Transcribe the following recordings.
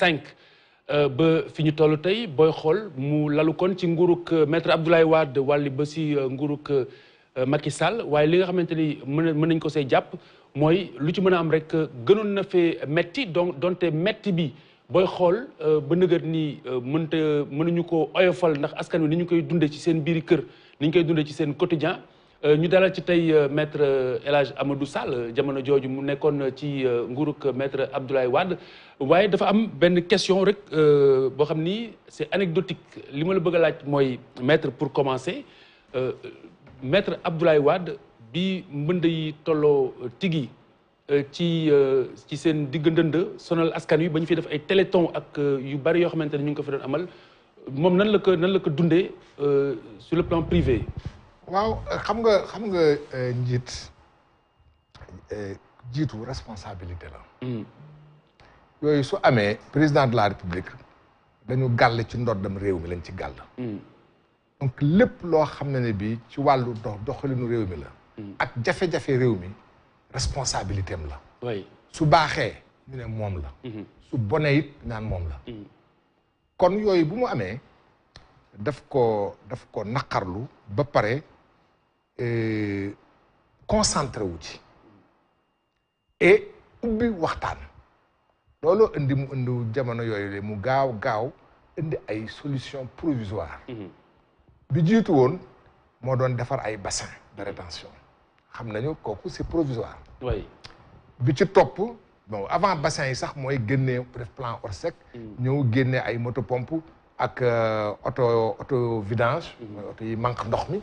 5 ba fi ñu toll tey booy xool mu lalu kon ci nguurug maître Abdoulaye Wade wàlli ba si nguurug Macky Sall waaye li nga xamante ni mën nañ ko say jàpp mooy lu ci mën a am rek gënoon na fee metti donc donte metti bi booy xool ba nëgër ni mënuñu ko oyofal ndax askan wi ni ñu koy dundee ci seen biiri kër ni ñu koy dundee ci seen quotidien ñu dalal ci tey maître El Hadj Amadou Sall jamono jooju mu nekkoon ci nguurug maître Abdoulaye Wade waaye dafa am benn question rek boo xam ni c'est anecdotique li ma la bëgg a laaj mooy maître pour commencer maître Abdoulaye Wade bi mbënd yi tolloo tigi ci seen digg ndënd sonal askan wi ba ñu fi def ay téléthon ak yu bari yoo xamante ne ñu ngi ko fi doon amal moom nan la ko dundee sur le plan privé. waaw xam nga njiit jiitu responsabilité la. yooyu su amee président de la république dañu gàll ci ndoddam réew mi lañ ci gàll. donc lépp loo xam ne bii ci wàllu doxalinu réew mi la. ak jafe-jafe réew mi responsabilité am la. oui su baaxee ñu ne moom la. su bonee it naan moom la. kon yooyu bu mu amee daf ko naqarlu ba pare. concentré wu ci et ubbi waxtaan looloo indi mu indi jamono yooyu mu gaaw indi ay solution provisoire bi jiitu woon moo doon defar ay bassin de rétention xam nañu kooku c'est provisoire. oui bi ci topp bon avant bassin yi sax mooy génnee def plan Orsec. ñëw génnee ay motopompe ak auto vidange. mooy auto yi manque ndox mi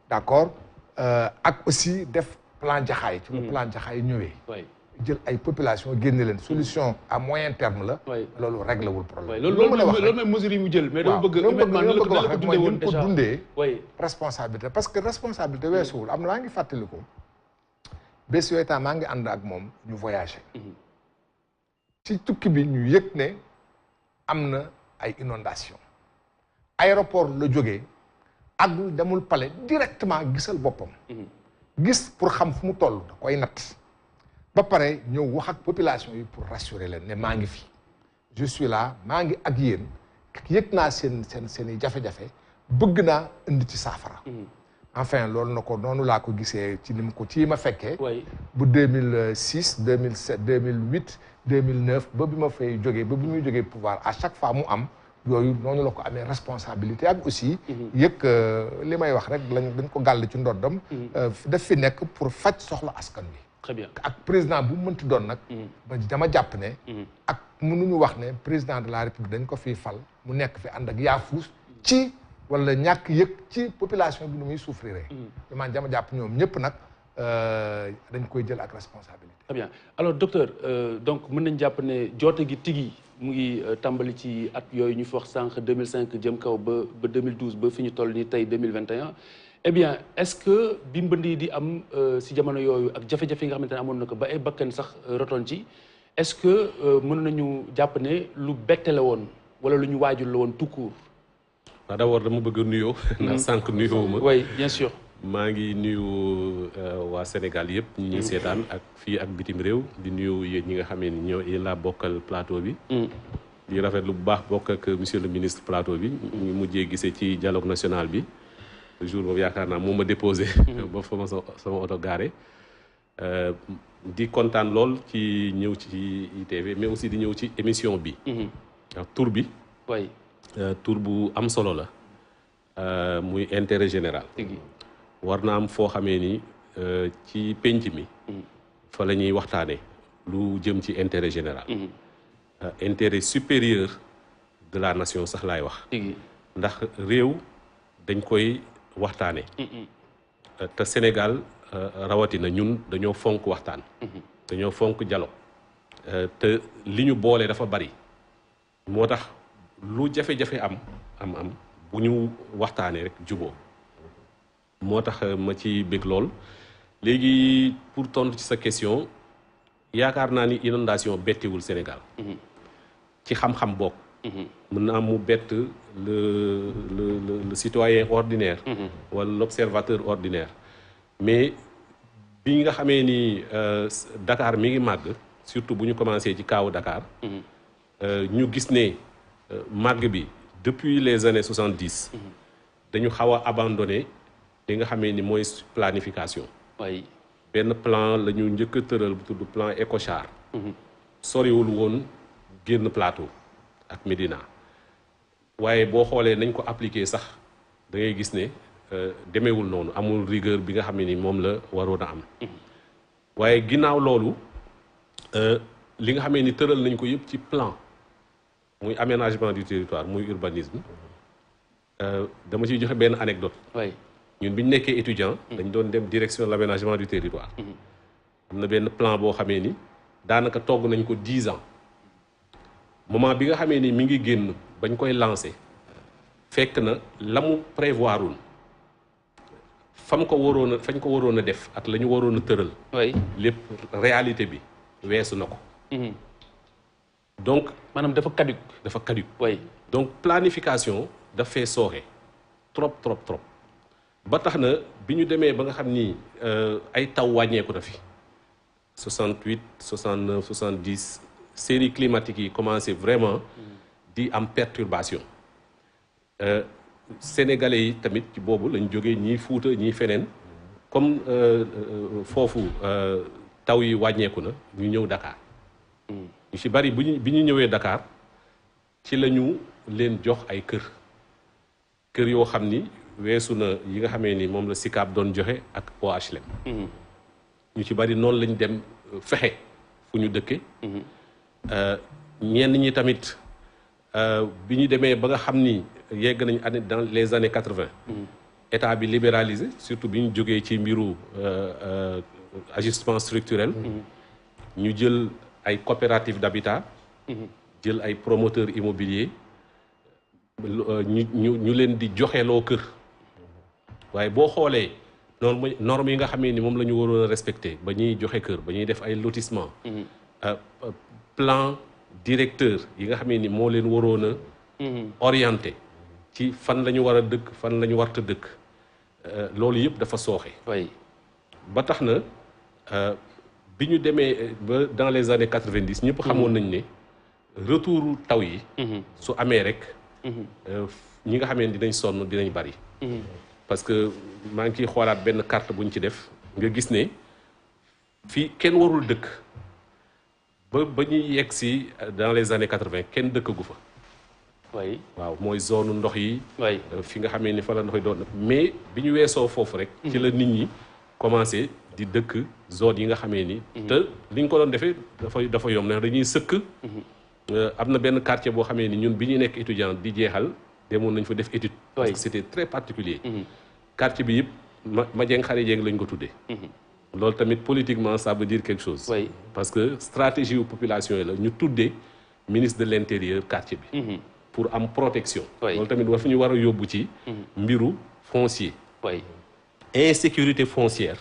d'accord. ak aussi def plan jaxaay ci le plan jaxaay ñëwee jël ay population génne leen solution à moyen terme la loolu réglé wul problème loolu mooy mesure yi mu jël mais dama bëgg wax rek mooy ñu ko dundee responsabilité parce que responsabilité weesuwul am na maa ngi fàttaliku bés yooyu temps maa ngi ànd ak moom ñu voyagé ci tukki bi ñu yëg ne am na ay inondation aéroport la jógee agul demul palais directement gisal boppam gis pour xam fu mu toll da koy natt ba pare ñëw wax ak population yi pour rassurer leen ne maa ngi fi je suis là maa ngi ak yéen yëg naa seen i jafe-jafe bëgg naa indi ci saafara enfin loolu na ko noonu laa ko gisee ci ni mu ko ci ma fekkee bu 2006 2007 2008 2009 ba bi ma fay jógee ba bi muy jógee pouvoir à chaque fois mu am yooyu noonu la ko amee responsabilité ak aussi yëg li may wax rek dañ ko gàll ci ndoddam daf fi nekk pour faj soxla askan wi très bien ak président bu mu mënti doon nag ba dama jàpp ne ak mënuñu wax ne président de la république dañ ko fiy fal mu nekk fi ànd ak yaafuus ci wala ñàkk yëg ci population bi nu muy souffrir man dama jàpp ñoom ñëpp nag dañ koy jël ak responsabilité. très bien alors docteur donc mën nañ jàpp ne joote gi tigi mu ngi tàmbali ci at yooyu ñu fi wax sànq 2005 jëm kaw ba 2012 ba fi ñu toll nii tey 2021 eh bien est-ce que bi mbënd yi di am si jamono yooyu ak jafe-jafe yi nga xamante ne amoon na ko ba ay bakkan sax rotoon ci est-ce que mën nañu jàpp ne lu bette la woon wala lu ñu waajul la woon tout court. waaw d'abord dama bëgg a nuyoo. ndax sànq nuyoo ma. oui bien sûr. maa ngi nuyu waa Sénégal yëpp ñi ñuy seetaan ak fii ak bitim réew di nuyu yéen ñi nga xamee ni ñoo yéen laa bokkal plateau bi di rafetlu bu baax bokk ak monsieur le ministre plateau bi ñu mujjee gisee ci dialogue national bi jour boobu yaakaar naa moom ma déposé ba fa ma sama oto garé di kontaan lool ci ñëw ci ITV mais aussi di ñëw ci émission bi ak tur bi tur bu am solo la muy intérêt général war na am foo xamee ni ci penc mi fa la ñuy waxtaane lu jëm ci intérêt général intérêt supérieur de la nation sax laay wax ndax réew dañ koy waxtaane te Sénégal rawatina ñun dañoo fonk waxtaan dañoo fonk dialogue te li ñu boole dafa bari moo tax lu jafe-jafe am bu ñu waxtaanee rek juboo moo tax ma ci bëgg lool léegi pour tontu ci sa question yaakaar naa ni inondation bettiwul Sénégal ci xam-xam bokk mën na am mu bett le citoyen ordinaire wala l'observateur ordinaire mais bi nga xamee ni Dakar mi ngi màgg surtout bu ñu commencé ci kaawu Dakar ñu gis ne màgg bi depuis les années 70 dañu xaw a abandonné li nga xamee ni mooy planification. oui benn plan la ñu njëkk a tëral bu tudd plan Ecochar. soriwul woon génn plateau ak Médina waaye boo xoolee nañ ko appliqué sax da ngay gis ne demeewul noonu amul rigueur bi nga xam ne ni moom la waroon a am. waaye ginnaaw loolu li nga xamee ni tëral nañ ko yëpp ci plan muy aménagement du territoire muy urbanisme dama ciy joxe benn anecdote. oui ñun bi ñu nekkee étudiant dañ doon dem direction de l'aménagement du territoire. am na benn plan boo xamee ni daanaka togg nañ ko 10 ans moment bi nga xamee ni mi ngi génn bañ koy lancé fekk na la mu prévoirul fañ ko waroon a def ak la ñu waroon a tëral. oui lépp réalité bi weesu na ko. donc maanaam dafa caduc. dafa caduc. oui donc planification daf fee sooxe trop. ba tax na bi ñu demee ba nga xam ni ay taw wàññeeku na fi 68 69 70 série climatique yi commencé vraiment di am perturbation sénégalais yi tamit ci boobu lañ jógee ñii Fuuta ñii feneen comme foofu taw yi wàññeeku na ñu ñëw Dakar ñu ci bari bi ñu ñëwee Dakar ci la ñu leen jox ay kër yoo xam ni weesu na yi nga xamee ni moom la SICAP doon joxe ak OHLM. ñu ci bari noonu lañ dem fexe fu ñu dëkke ñenn ñi tamit bi ñu demee ba nga xam ni yegg nañ dans les années 80. état bi libéralisé surtout bi ñu jógee ci mbiru ajustement structurel. ñu jël ay coopératives d'habitat. jël ay promoteurs immobiliers. ñu leen di joxeloo kër. waaye boo xoolee normes yi nga xamee ni moom la ñu waroon a respecté ba ñuy joxe kër ba ñuy def ay lotissement plan directeur yi nga xamee ni moo leen waroon a orienté ci fan la ñu war a dëkk fan la ñu warta dëkk loolu yëpp dafa sooxe. ba tax na bi ñu demee ba dans les années 90 ñëpp xamoon nañ ne retour taw yi su amee rek ñi nga xamee ni dinañ sonn dinañ bari. parce que maa ngi ciy xoolaat benn carte bu ñu ci def nga gis ne fii kenn warul dëkk ba ñuy yegg si dans les années 80 kenn dëkkagu fa. waaw mooy zone ndox yi. fi nga xamee ni fa la ndox yi doon mais bi ñu weesoo foofu rek. ci la nit ñi commencé di dëkk zone yi nga xamee ni. te li ñu ko doon defee dafa yomb ne dañuy sëkk. am na benn quartier boo xamee ni ñun bi ñuy nekk étudiant di jeexal. demoon nañ fa def étude. parce que c'était très particulier. quartier bi yëpp Madieng Khary Dieng lañ ko tuddee. loolu tamit politiquement ça veut dire quelque chose. parce que stratégie wu population yi la ñu tuddee ministre de l'intérieur quartier bi. pour am protection. loolu tamit war fu ñu war a yóbbu ci. mbiru foncier. insécurité foncière.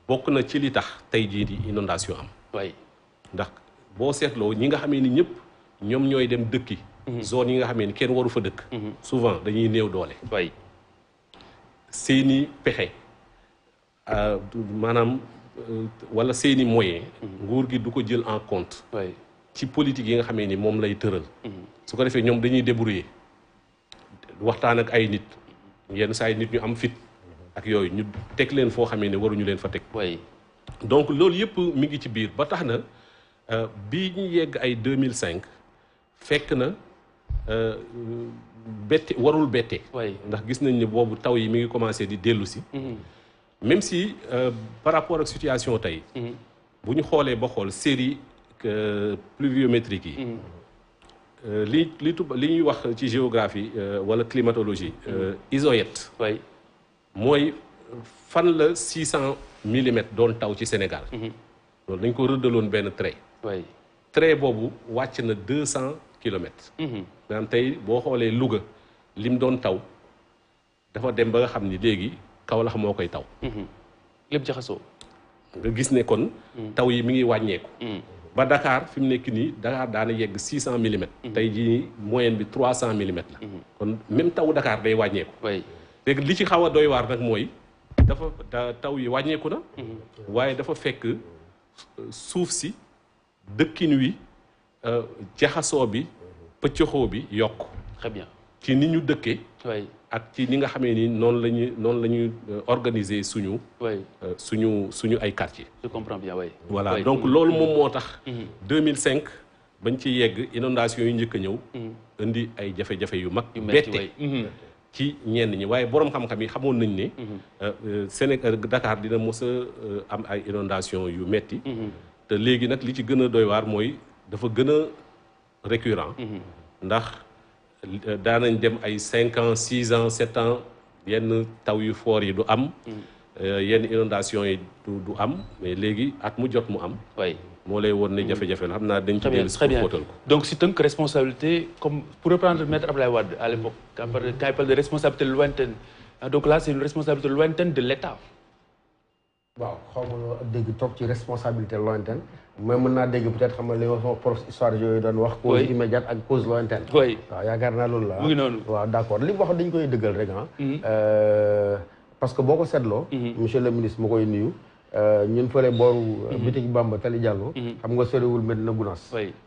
bokk na ci li tax tey jii di inondation am. ndax boo seetloo ñi nga xamee ni ñëpp ñoom ñooy dem dëkki. zone yi nga xamee ni kenn waru fa dëkk. souvent dañuy néew doole. seeni pexe maanaam wala seeni moyen nguur gi du ko jël en compte. ci politique yi nga xamee ni moom lay tëral. su ko defee ñoom dañuy débrouiller waxtaan ak ay nit yenn saa yi nit ñu am fit ak yooyu ñu teg leen foo xamee ni waruñu leen fa teg. donc loolu yëpp mi ngi ci biir ba tax na bii ñu yegg ay 2005 fekk na. bette warul bette. ndax gis nañ ne boobu taw yi mi ngi commencé di dellu si. même si par rapport ak situation tey. bu ñu xoolee ba xool série pluviométrique yi. li ñuy wax ci géographie wala climatologie. isoyette. mooy fan la 600 millimètres doon taw ci Sénégal. loolu dañ ko rëddaloon benn trait. trait boobu wàcc na 200 kilomètres. maanaam tey boo xoolee Louga lim doon taw dafa dem ba nga xam ni léegi Kaolack moo koy taw. lépp jaxasoo. nga gis ne kon. taw yi mi ngi wàññeeku. ba Dakar fi mu nekk nii Dakar daana yegg 600 millimètres. tey jii moyenne bi 300 millimètres la. kon même tawu Dakar day wàññeeku. léegi li ci xaw a doy waar nag mooy taw yi wàññeeku na. waaye dafa fekk suuf si dëkkin wi jaxasoo bi pëccëxoo bi yokk. très bien ci ni ñu dëkkee. ak ci ni nga xamee ni noonu la ñuy organiser suñu ay quartier. je comprends bien oui. voilà donc loolu moom moo tax. 2005 bañ ci yegg inondation yu njëkk a ñëw. indi ay jafe-jafe yu mag. yu bette ci ñenn ñi waaye borom xam-xam yi xamoon nañ ne. Sénégal Dakar dina mos a am ay inondation yu metti te léegi nag li ci gën a doy waar mooy dafa gën a récurrent. ndax daanañ dem ay 5 ans 6 ans 7 ans yenn taw yu foor yi du am. yenn inondation yi du am mais léegi at mu jot mu am. moo lay woon ne jafe-jafe la xam naa dañ ci dellu si xóotal ko. donc si tënk responsabilité comme pour reprendre maître Abdoulaye Wade à l'époque quand il parle de responsabilité lointaine donc là c'est une responsabilité lointaine de l'État. waaw xaw ma dégg toog ci responsabilité lointaine mais mën naa dégg peut-être xam nga li ma sama prof histoire yooyu doon wax. cause immédiate ak cause lointaine. waaw yaakaar naa loolu la. mu ngi noonu waaw d'accord li mu wax dañ koy dëggal rek parce que boo ko seetloo. monsieur le ministre ma koy nuyu. ñun fële booru bitig Bamba Tali Diallo xam nga soriwul Medina Gounass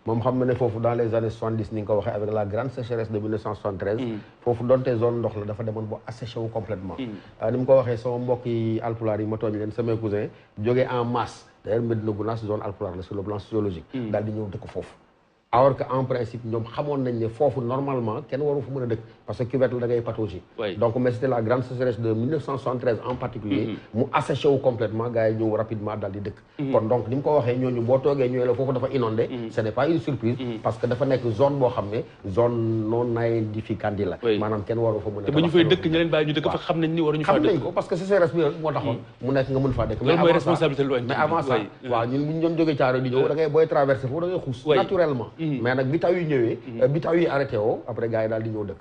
moom xam na ne foofu dans les années 70 ni nga ko waxee avec la grande sécheresse de 1973 foofu donte zone ndox la dafa demoon boo asséché wu complètement ni mu ko waxee sama mbokk yi alpulaar yi ma tooñ leen samay cousin jógee en masse d'ailleurs Medina Gounass zone alpulaar la sur le plan sociologique daal di ñëw dëkk foofu alors que en principe ñoom xamoon nañ ne foofu normalement kenn waru fa mën a dëkk parce que cuvette la da ngay patauger donc mais c'était la grande sécheresse de 1973 en particulier mu asséché wu complètement gars yi ñëw rapidement daal di dëkk kon donc ni mu ko waxee ñooñu boo toogee ñëwee la foofu dafa inondé ce n'est pas une surprise parce que dafa nekk zone boo xam ne zone non aedificandi la maanaam kenn waru fa mën a te bu ñu fay dëkk ñu leen bàyyi ñu dëkk fa xam nañ ni waruñu faa dëkk xam nañ ko parce que sécheresse bi moo taxoon mu nekk nga mën faa dëkk loolu mooy responsabilité lointaine mais avant ça waaw ñun bu ñu doon jógee Thiaroye di ñëw da ngay booy traversé foofu da ngay xuus naturellement mais nag bi taw yi ñëwee bi taw yi arrêté woo après gars yi daal di ñëw dëkk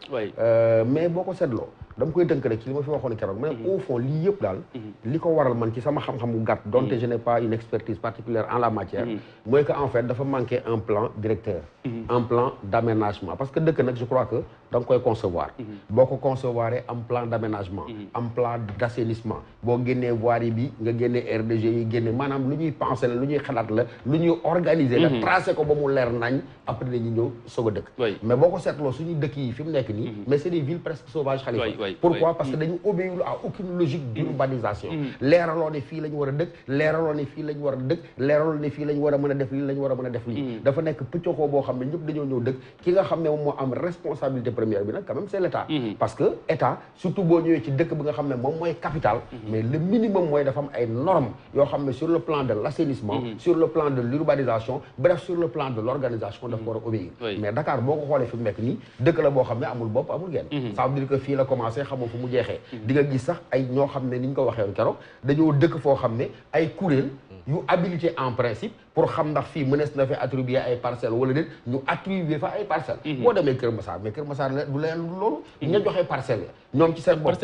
mais boo ko seetloo dama koy tënk rek ci li ma fi waxoon keroog mais au fond lii yëpp daal li ko waral man ci sama xam-xam bu gàtt donte je n'ai pas une expertise particulière en la matière mooy que en fait dafa manqué un plan directeur un plan d'aménagement parce que dëkk nag je crois que da nga koy concevoir boo ko concevoir am plan d'aménagement am plan d'assainissement boo génnee voirie bi nga génnee RDG yi génne maanaam lu ñuy penser la lu ñuy xalaat la lu ñuy organiser la tracé ko ba mu leer nañ après dañuy ñëw soog a dëkk mais boo ko seetloo suñuy dëkk yi fi mu nekk nii mais c'est des villes presque sauvages Khalifa pourquoi parce que dañu obéir à aucune logique d'urbanisation leeraloo ne fii la ñu war a dëkk leeraloo ne fii la ñu war a dëkk leeraloo ne fii la ñu war a mën a def lii la ñu war a mën a def lii dafa nekk pëccoxoo boo xam ne ñëpp dañoo ñëw dëkk ki nga xam ne moom moo am responsabilité première bi nag quand même c'est l'État parce que État surtout boo ñëwee ci dëkk bi nga xam ne moom mooy capitale mais le minimum mooy dafa am ay normes yoo xam ne sur le plan de l'assainissement sur le plan de l'urbanisation bref sur le plan de l'organisation dafa war a obéir mais Dakar boo ko xoolee fi mu nekk nii dëkk la boo xam ne amul bopp amul genn ça veut dire que fii la commencé xamoo fu mu jeexee di nga gis sax ay ñoo xam ne ni ñu ko waxee keroog dañoo dëkk foo xam ne ay kuréel yu habilité en principe pour xam ndax fii mënees na fi attribuer ay parcelles wala déet ñu attribuer fa ay parcelles boo demee Kër Massar mais Kër Massar du leen loolu ña joxee parcelles ya ñoom ci seen bopp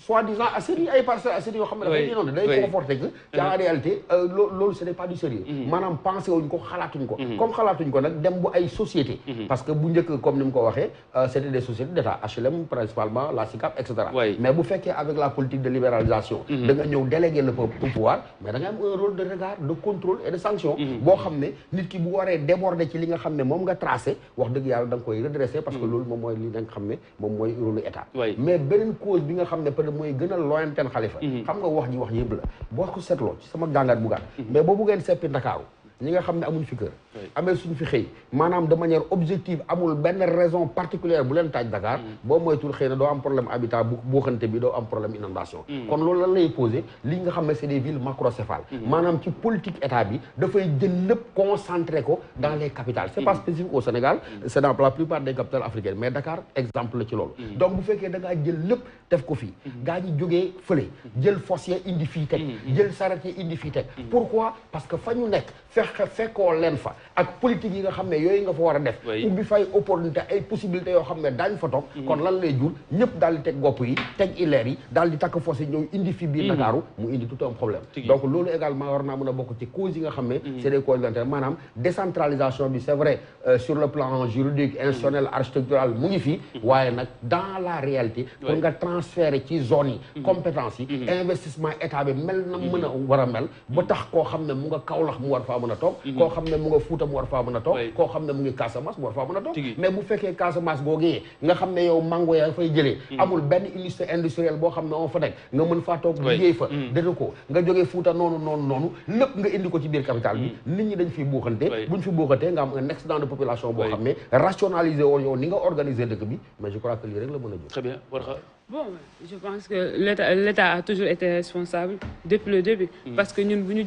soi-disant assainies ay parcelles assainies yoo xam ne dafay noonu day conforter que en réalité loolu ce n'est pas du sérieux maanaam pensé wuñ ko xalaatuñ ko comme xalaatuñ ko nag dem bu ay sociétés parce que bu njëkk comme ni mu ko waxee c'était des sociétés d'État HLM principalement la SICAP etc mais bu fekkee avec la politique de libéralisation da nga ñëw déléguer le pouvoir mais da nga am un rôle de regard de contrôle et de sanction boo xam ne nit ki bu waree déborder ci li nga xam ne moom nga tracé wax dëgg yàlla da nga koy redresser parce que loolu moom mooy li nga xam ne moom mooy rôle État mais beneen cause bi nga xam ne mooy gën a lointaine Khalifa xam nga wax ji yëpp la boo ko seetloo ci sama jàngat bu gàtt mais boo buggeen seppi Ndakaaru ñi nga xam ne amuñ fi kër amee suñu fi xëy maanaam de manière objective amul benn raison particulière bu leen taaj Dakar boo moytul xëy na doo am problème habitat bu xante bi doo am problème inondation kon loolu lan lay poser li nga xam ne c'est des villes macrocéphales maanaam ci politique état bi dafay jël lépp concentré ko dans les capitales c'est pas spécifique au Sénégal c'est dans la plupart des capitales africaines mais Dakar exemple la ci loolu donc bu fekkee da ngaa jël lépp def ko fii gaa ñi jógee fële jël foncier indi fii teg jël charretier indi fii teg pourquoi parce que fa ñu nekk fekkoo leen fa ak politique yi nga xam ne yooyu nga fa war a def ubbi fay opportunité ay possibilités yoo xam ne daañ fa toog kon lan lay jur ñëpp daal di teg gopp yi teg ileer yi daal di takk fossé ñëw indi fi biir Ndakaaru mu indi tout un problème donc loolu également war naa mën a bokk ci causes yi nga xam ne c'est des causes d'intérêt maanaam décentralisation bi c'est vrai sur le plan juridique institutionnel architectural mu ngi fii waaye nag dans la réalité pour nga transférer ci zone yi compétences yi investissement état bi mel na mën a war a mel ba tax koo xam ne mu nga Kaolack mu war faa mën a a toog koo xam ne mu nga Fuuta mu war faa mën a toog koo xam ne mu ngi Casamance mu war faa mën a toog mais bu fekkee Casamance googee nga xam ne yow mango yaa fay jëlee amul benn unité industrielle boo xam ne moo fa nekk nga mën faa toog liggéey fa dëgg ko nga jógee Fuuta noonu lépp nga indi ko ci biir capitale bi nit ñi dañ fiy buuxante buñ fi buuxantee nga am un excédent de population boo xam ne rationaliser woon yow ni nga organiser dëkk bi mais je crois que lii rek la mën a jóg. Très bien. Bon, je pense que l'État a toujours été responsable depuis le début parce que ñun bu ñu